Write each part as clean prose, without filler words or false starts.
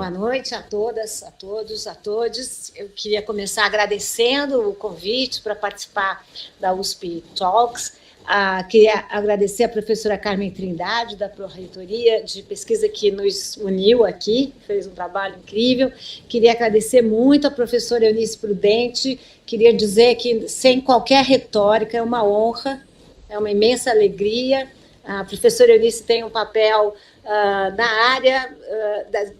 boa noite a todas, a todos, a todos. Eu queria começar agradecendo o convite para participar da USP Talks. Queria agradecer a professora Carmen Trindade, da Pró-Reitoria de Pesquisa, que nos uniu aqui, fez um trabalho incrível. Queria agradecer muito a professora Eunice Prudente. Queria dizer que, sem qualquer retórica, é uma honra, é uma imensa alegria. A professora Eunice tem um papel na área,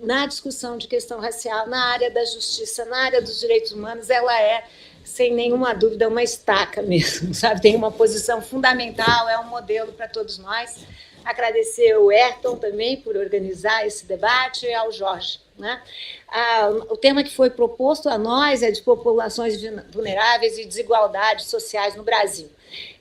na discussão de questão racial, na área da justiça, na área dos direitos humanos. Ela é, sem nenhuma dúvida, uma estaca mesmo, sabe? Tem uma posição fundamental, é um modelo para todos nós. Agradecer ao Ayrton também por organizar esse debate e ao Jorge, né? O tema que foi proposto a nós é de populações vulneráveis e desigualdades sociais no Brasil.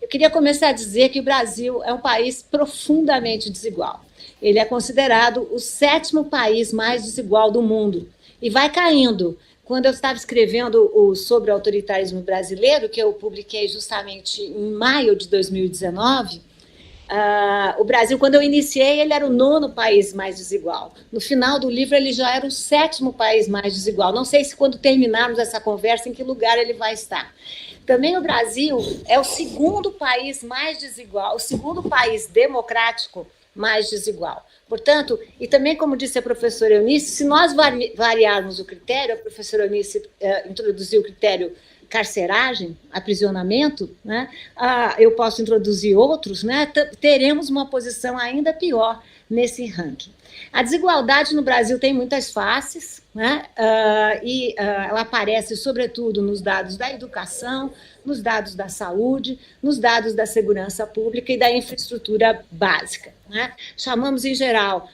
Eu queria começar a dizer que o Brasil é um país profundamente desigual. Ele é considerado o 7º país mais desigual do mundo e vai caindo. Quando eu estava escrevendo sobre o autoritarismo brasileiro, que eu publiquei justamente em maio de 2019, o Brasil, quando eu iniciei, ele era o 9º país mais desigual. No final do livro, ele já era o 7º país mais desigual. Não sei se quando terminarmos essa conversa, em que lugar ele vai estar. Também o Brasil é o 2º país mais desigual, o 2º país democrático mais desigual. Portanto, e também, como disse a professora Eunice, se nós variarmos o critério, a professora Eunice introduziu o critério carceragem, aprisionamento, né? Eu posso introduzir outros, né? Teremos uma posição ainda pior nesse ranking. A desigualdade no Brasil tem muitas faces, né? Ela aparece, sobretudo, nos dados da educação, nos dados da saúde, nos dados da segurança pública e da infraestrutura básica, né? Chamamos, em geral,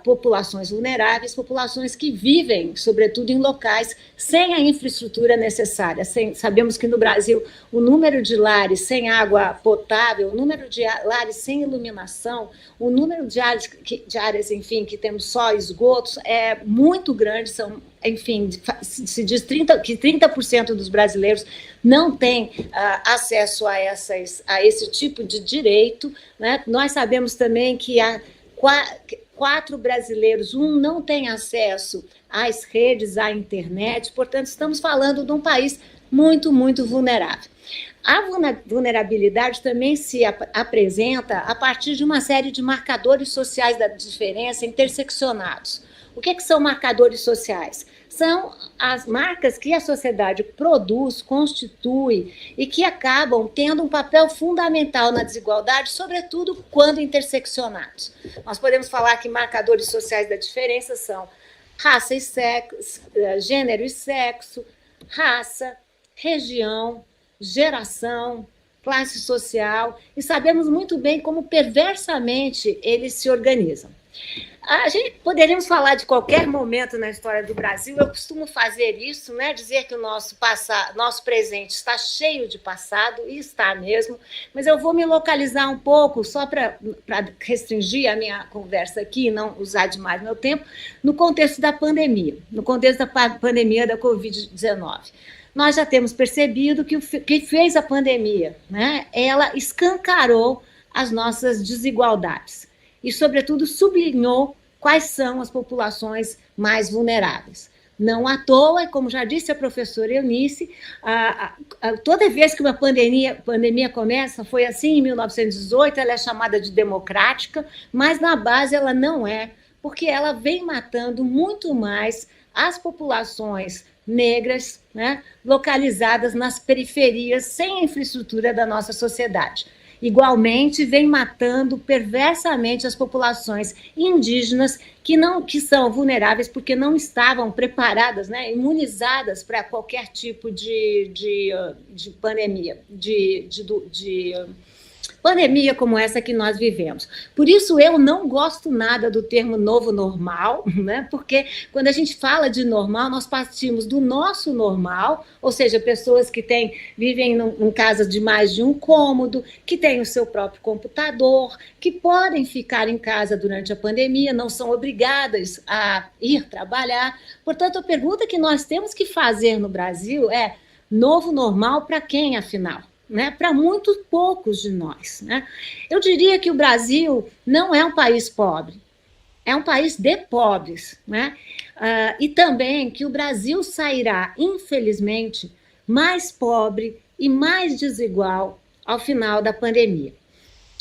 populações vulneráveis, populações que vivem, sobretudo, em locais sem a infraestrutura necessária. Sabemos que, no Brasil, o número de lares sem água potável, o número de lares sem iluminação, o número de áreas, enfim, que temos só esgotos, é muito grande. Enfim, se diz que 30% dos brasileiros não têm acesso a esse tipo de direito, né? Nós sabemos também que há 4 brasileiros, um não tem acesso às redes, à internet. Portanto, estamos falando de um país muito, muito vulnerável. A vulnerabilidade também se apresenta a partir de uma série de marcadores sociais da diferença interseccionados. O que são marcadores sociais? São as marcas que a sociedade produz, constitui e que acabam tendo um papel fundamental na desigualdade, sobretudo quando interseccionados. Nós podemos falar que marcadores sociais da diferença são raça e sexo, gênero e sexo, raça, região, geração, classe social, e sabemos muito bem como perversamente eles se organizam. A gente poderíamos falar de qualquer momento na história do Brasil. Eu costumo fazer isso, né? Dizer que o nosso presente está cheio de passado, e está mesmo, mas eu vou me localizar um pouco, só para restringir a minha conversa aqui e não usar demais meu tempo, no contexto da pandemia, da Covid-19. Nós já temos percebido que o que fez a pandemia, né? Ela escancarou as nossas desigualdades e, sobretudo, sublinhou quais são as populações mais vulneráveis. Não à toa, como já disse a professora Eunice, toda vez que uma pandemia começa, foi assim em 1918, ela é chamada de democrática, mas na base ela não é, porque ela vem matando muito mais as populações negras, né, localizadas nas periferias, sem a infraestrutura da nossa sociedade. Igualmente, vem matando perversamente as populações indígenas que são vulneráveis porque não estavam preparadas, né, imunizadas para qualquer tipo de pandemia, pandemia como essa que nós vivemos. Por isso, eu não gosto nada do termo novo normal, né? Porque quando a gente fala de normal, nós partimos do nosso normal, ou seja, pessoas que vivem em casa de mais de um cômodo, que têm o seu próprio computador, que podem ficar em casa durante a pandemia, não são obrigadas a ir trabalhar. Portanto, a pergunta que nós temos que fazer no Brasil é: novo normal para quem, afinal? Né, para muito poucos de nós, né? Eu diria que o Brasil não é um país pobre. é um país de pobres, né? E também que o Brasil sairá, infelizmente, mais pobre e mais desigual ao final da pandemia.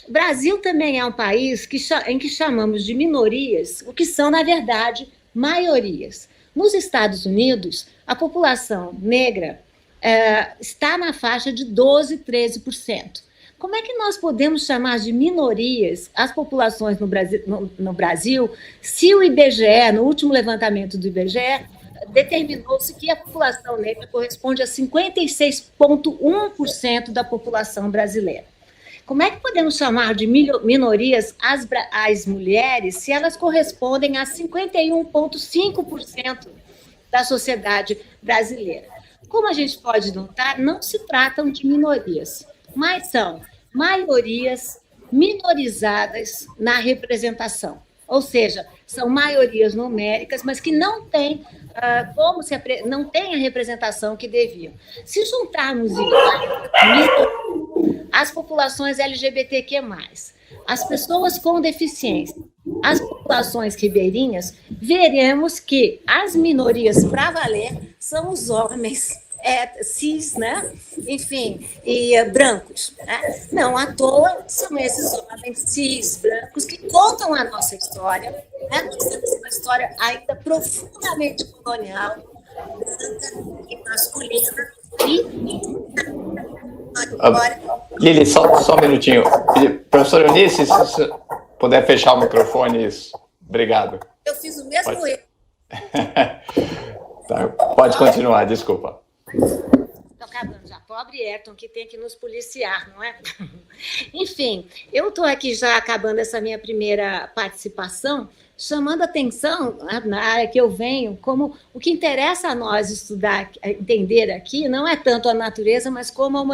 O Brasil também é um país em que chamamos de minorias, o que são, na verdade, maiorias. Nos Estados Unidos, a população negra está na faixa de 12, 13%. Como é que nós podemos chamar de minorias as populações no Brasil se o IBGE, no último levantamento do IBGE, determinou-se que a população negra corresponde a 56,1% da população brasileira? Como é que podemos chamar de minorias as mulheres se elas correspondem a 51,5% da sociedade brasileira? Como a gente pode notar, não se tratam de minorias, mas são maiorias minorizadas na representação. Ou seja, são maiorias numéricas, mas que não têm não têm a representação que deviam. Se juntarmos as populações LGBTQ+, as pessoas com deficiência, as populações ribeirinhas, veremos que as minorias para valer são os homens cis, né? Enfim, e brancos. Né? Não à toa são esses homens cis, brancos, que contam a nossa história. Né? Nós temos uma história ainda profundamente colonial, branca e masculina. Lili, só um minutinho. Professora Eunice, se você puder fechar o microfone, isso. Obrigado. Eu fiz o mesmo erro. Tá, pode continuar, desculpa. Estou acabando já. Pobre Ayrton, que tem que nos policiar, não é? Enfim, eu estou aqui já acabando essa minha primeira participação, chamando atenção na área que eu venho, como o que interessa a nós estudar, entender aqui, não é tanto a natureza, mas como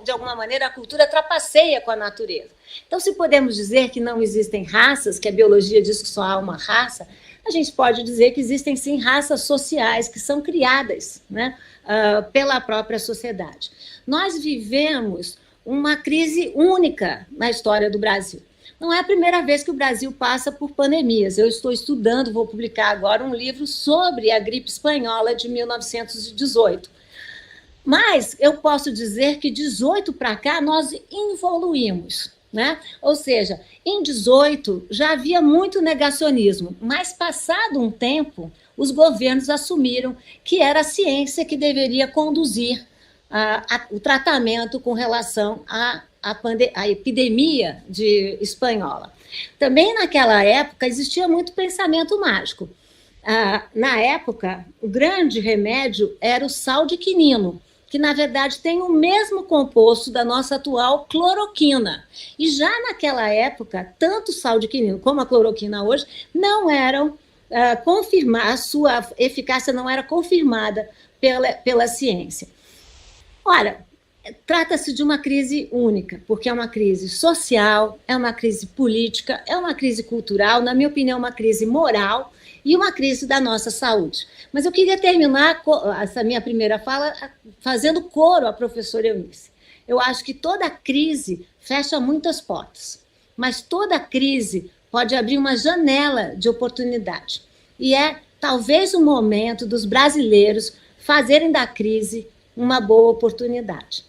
de alguma maneira, a cultura trapaceia com a natureza. Então, se podemos dizer que não existem raças, que a biologia diz que só há uma raça, a gente pode dizer que existem, sim, raças sociais que são criadas, né, pela própria sociedade. Nós vivemos uma crise única na história do Brasil. Não é a primeira vez que o Brasil passa por pandemias. Eu estou estudando, vou publicar agora um livro sobre a gripe espanhola de 1918. Mas eu posso dizer que 18 para cá nós evoluímos. Né? Ou seja, em 18 já havia muito negacionismo, mas passado um tempo, os governos assumiram que era a ciência que deveria conduzir o tratamento com relação à epidemia de espanhola. Também naquela época existia muito pensamento mágico. Na época, o grande remédio era o sal de quinino, que, na verdade, tem o mesmo composto da nossa atual cloroquina. E já naquela época, tanto o sal de quinino como a cloroquina hoje não eram confirmadas, a sua eficácia não era confirmada pela ciência. Ora, trata-se de uma crise única, porque é uma crise social, é uma crise política, é uma crise cultural, na minha opinião, uma crise moral e uma crise da nossa saúde. Mas eu queria terminar essa minha primeira fala fazendo coro à professora Eunice. Eu acho que toda crise fecha muitas portas, mas toda crise pode abrir uma janela de oportunidade. E é talvez o momento dos brasileiros fazerem da crise uma boa oportunidade.